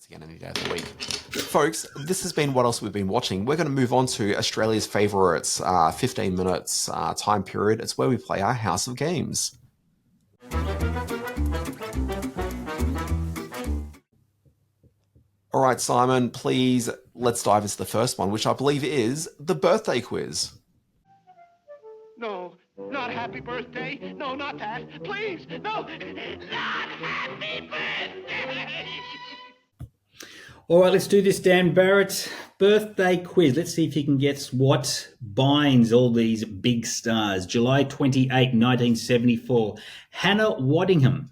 Again any day of the week. Folks, this has been What Else We've Been Watching. We're going to move on to Australia's favourites 15 minutes time period. It's where we play our House of Games. All right, Simon, please, let's dive into the first one, which I believe is the birthday quiz. No, not happy birthday. No, not that. Please, no, not happy birthday. All right, let's do this, Dan Barrett. Birthday quiz. Let's see if you can guess what binds all these big stars. July 28, 1974, Hannah Waddingham.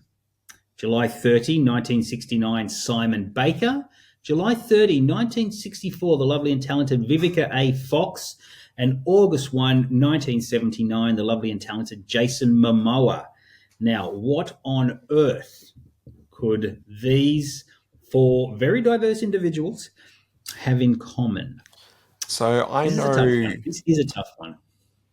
July 30, 1969, Simon Baker. July 30, 1964, the lovely and talented Vivica A. Fox. And August 1, 1979, the lovely and talented Jason Momoa. Now, what on earth could these four very diverse individuals have in common? So I know... This is a tough one.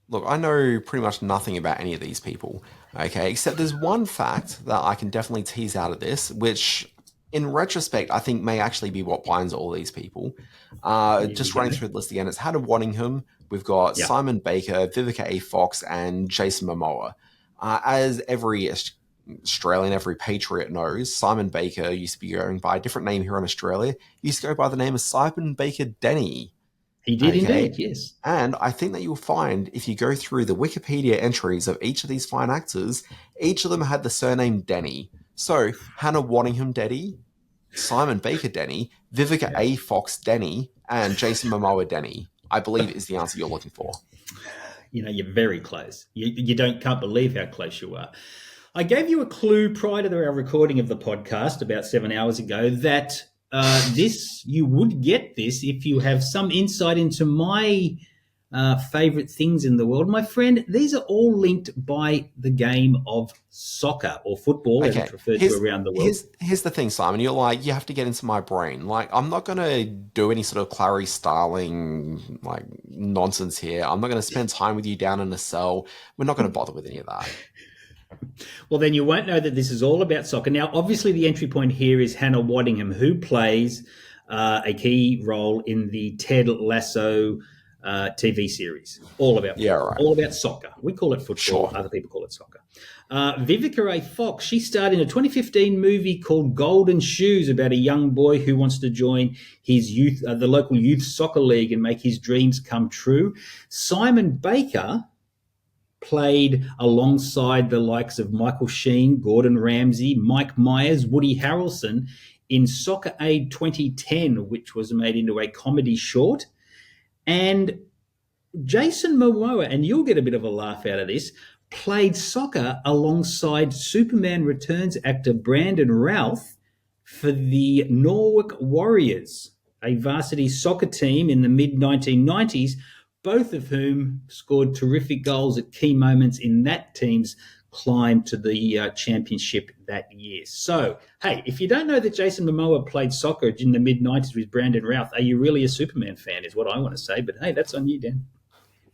Look, I know pretty much nothing about any of these people, okay, except there's one fact that I can definitely tease out of this, which in retrospect, I think may actually be what binds all these people. Just running through the list again, it's Hannah Waddingham, we've got Simon Baker, Vivica A. Fox, and Jason Momoa. As every Australian, every patriot knows, Simon Baker used to be going by a different name here in Australia. He used to go by the name of Simon Baker Denny. He did indeed, yes. And I think that you'll find, if you go through the Wikipedia entries of each of these fine actors, each of them had the surname Denny. So, Hannah Waddingham Denny, Simon Baker Denny, Vivica A. Fox Denny, and Jason Momoa Denny, I believe is the answer you're looking for. You know, you're very close. You can't believe how close you are. I gave you a clue prior to our recording of the podcast about 7 hours ago that you would get this if you have some insight into my favourite things in the world. My friend, these are all linked by the game of soccer or football, as it's referred to around the world. Here's the thing, Simon. You're like, you have to get into my brain. Like, I'm not going to do any sort of Clarice Starling like nonsense here. I'm not going to spend time with you down in a cell. We're not going to bother with any of that. Well, then you won't know that this is all about soccer. Now, obviously, the entry point here is Hannah Waddingham, who plays a key role in the Ted Lasso TV series. All about soccer. We call it football. Sure. Other people call it soccer. Vivica A. Fox, she starred in a 2015 movie called Golden Shoes about a young boy who wants to join his the local youth soccer league and make his dreams come true. Simon Baker played alongside the likes of Michael Sheen, Gordon Ramsay, Mike Myers, Woody Harrelson in Soccer Aid 2010, which was made into a comedy short. And Jason Momoa, and you'll get a bit of a laugh out of this, played soccer alongside Superman Returns actor Brandon Routh for the Norwich Warriors, a varsity soccer team in the mid-1990s, both of whom scored terrific goals at key moments in that team's climb to the championship that year. So, hey, if you don't know that Jason Momoa played soccer in the mid-90s with Brandon Routh, are you really a Superman fan is what I want to say. But, hey, that's on you, Dan.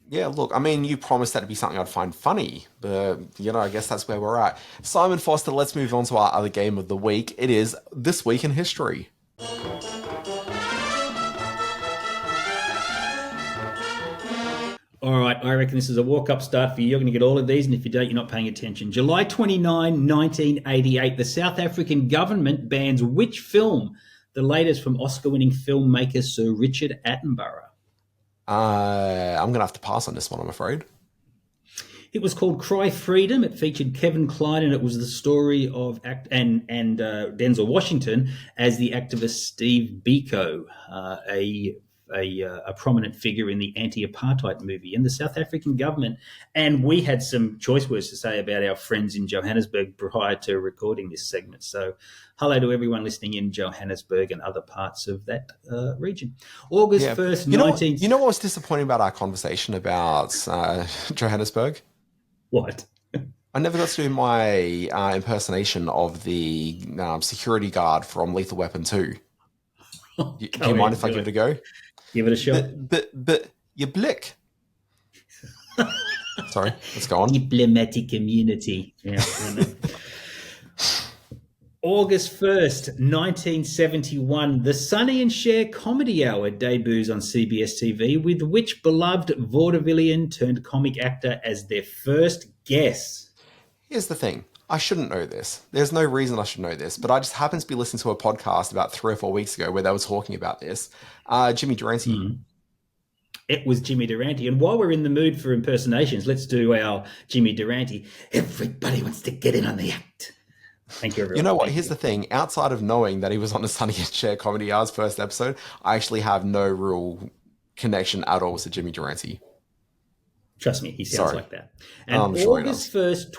Yeah, look, I mean, you promised that to be something I'd find funny, but, I guess that's where we're at. Simon Foster, let's move on to our other game of the week. It is This Week in History. All right, I reckon this is a walk-up start for you. You're going to get all of these, and if you don't, you're not paying attention. July 29, 1988, the South African government bans which film? The latest from Oscar-winning filmmaker Sir Richard Attenborough. I'm going to have to pass on this one, I'm afraid. It was called Cry Freedom. It featured Kevin Kline, and it was the story of Denzel Washington as the activist Steve Biko, a prominent figure in the anti-apartheid movie and the South African government. And we had some choice words to say about our friends in Johannesburg prior to recording this segment. So hello to everyone listening in Johannesburg and other parts of that region. August 1st, You know what was disappointing about our conversation about Johannesburg? What? I never got to do my impersonation of the security guard from Lethal Weapon 2. Do you mind if I give it a go? Give it a shot. But you blick. Sorry, let's go on. Diplomatic community. Yeah. August 1st, 1971, the Sonny and Cher Comedy Hour debuts on CBS-TV with which beloved vaudevillian-turned-comic actor as their first guest? Here's the thing. I shouldn't know this. There's no reason I should know this, but I just happened to be listening to a podcast about 3 or 4 weeks ago where they were talking about this. Jimmy Durante. It was Jimmy Durante. And while we're in the mood for impersonations, let's do our Jimmy Durante. Everybody wants to get in on the act. Thank you, everyone. You know what? Here's the thing. Outside of knowing that he was on the Sonny and Cher Comedy Hour's first episode, I actually have no real connection at all to Jimmy Durante. Trust me, he sounds like that. And August 1st,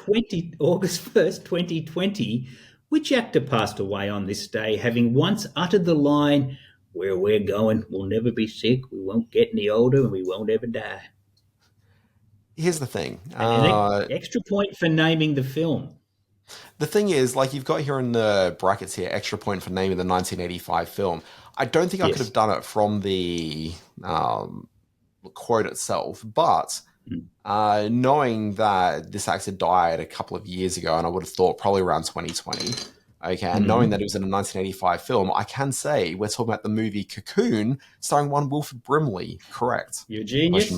2020, which actor passed away on this day, having once uttered the line, "Where we're going, we'll never be sick, we won't get any older, and we won't ever die." Here's the thing. An extra point for naming the film. The thing is, like you've got here in the brackets here, extra point for naming the 1985 film. I don't think I could have done it from the quote itself, but knowing that this actor died a couple of years ago, and I would have thought probably around 2020, okay, and knowing that it was in a 1985 film, I can say we're talking about the movie Cocoon, starring one Wilford Brimley. Correct. You're a genius.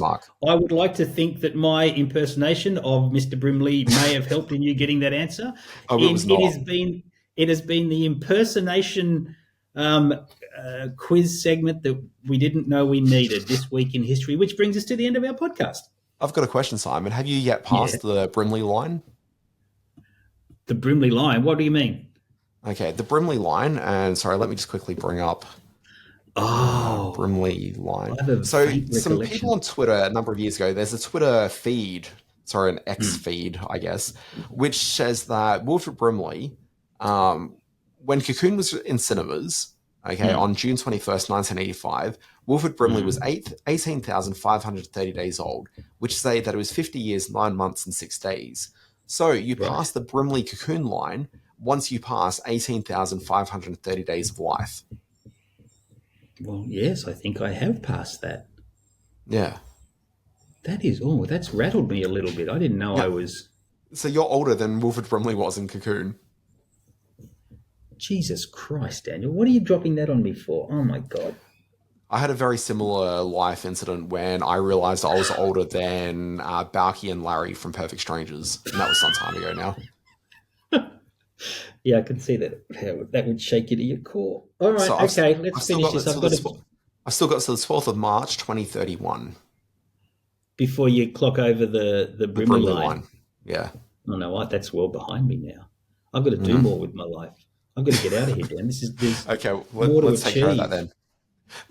I would like to think that my impersonation of Mr. Brimley may have helped in you getting that answer. It has been the impersonation quiz segment that we didn't know we needed this week in history, which brings us to the end of our podcast. I've got a question, Simon. Have you yet passed the Brimley line? The Brimley line? What do you mean? Okay, the Brimley line, and sorry, let me just quickly bring up Brimley line. So some people on Twitter a number of years ago, there's a Twitter feed, an X feed, I guess, which says that Wilford Brimley, when Cocoon was in cinemas, on June 21st, 1985, Wilford Brimley was 18,530 days old, which say that it was 50 years, 9 months, and 6 days. So you pass the Brimley Cocoon line once you pass 18,530 days of life. Well, yes, I think I have passed that. Yeah. That's rattled me a little bit. I didn't know I was... So you're older than Wilford Brimley was in Cocoon. Jesus Christ, Daniel. What are you dropping that on me for? Oh, my God. I had a very similar life incident when I realized I was older than Balky and Larry from Perfect Strangers. And that was some time ago now. Yeah, I can see that. That would shake you to your core. All right, let's finish this. I've still got to the 12th of March, 2031. Before you clock over the Brimley line. Yeah. Oh, no, that's well behind me now. I've got to do more with my life. I've got to get out of here, Dan. Okay, let's take care of that then.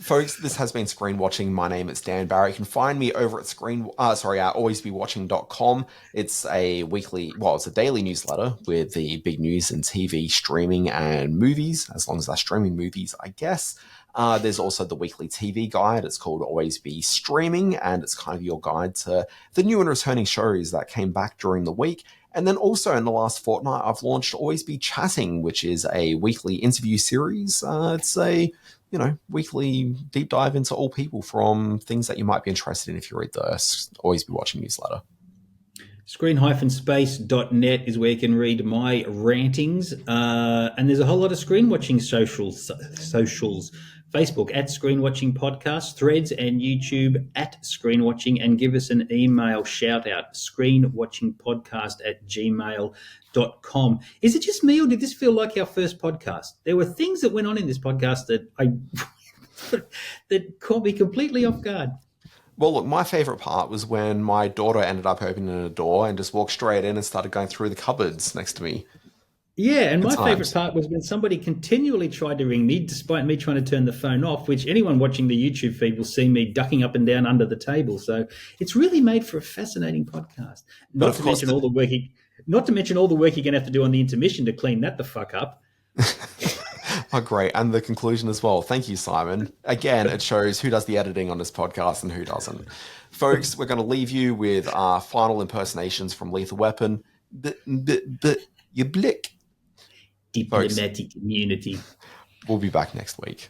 Folks, this has been Screen Watching. My name is Dan Barrett. You can find me over at alwaysbewatching.com. It's a it's a daily newsletter with the big news in TV, streaming, and movies, as long as they're streaming movies, I guess. There's also the weekly TV guide. It's called Always Be Streaming, and it's kind of your guide to the new and returning shows that came back during the week. And then also in the last fortnight, I've launched Always Be Chatting, which is a weekly interview series. It's a weekly deep dive into all people from things that you might be interested in if you read the Always Be Watching newsletter. Screen-space.net is where you can read my rantings. And there's a whole lot of screen watching socials. Facebook at Screen Watching Podcast, Threads and YouTube at Screen Watching, and give us an email shout out, screenwatchingpodcast@gmail.com. Is it just me, or did this feel like our first podcast? There were things that went on in this podcast that that caught me completely off guard. Well, look, my favorite part was when my daughter ended up opening a door and just walked straight in and started going through the cupboards next to me. Yeah, and my favourite part was when somebody continually tried to ring me, despite me trying to turn the phone off, which anyone watching the YouTube feed will see me ducking up and down under the table. So it's really made for a fascinating podcast. Not to mention all the work you're going to have to do on the intermission to clean that the fuck up. Oh, great. And the conclusion as well. Thank you, Simon. Again, it shows who does the editing on this podcast and who doesn't. Folks, we're going to leave you with our final impersonations from Lethal Weapon. You blick. Diplomatic immunity. We'll be back next week.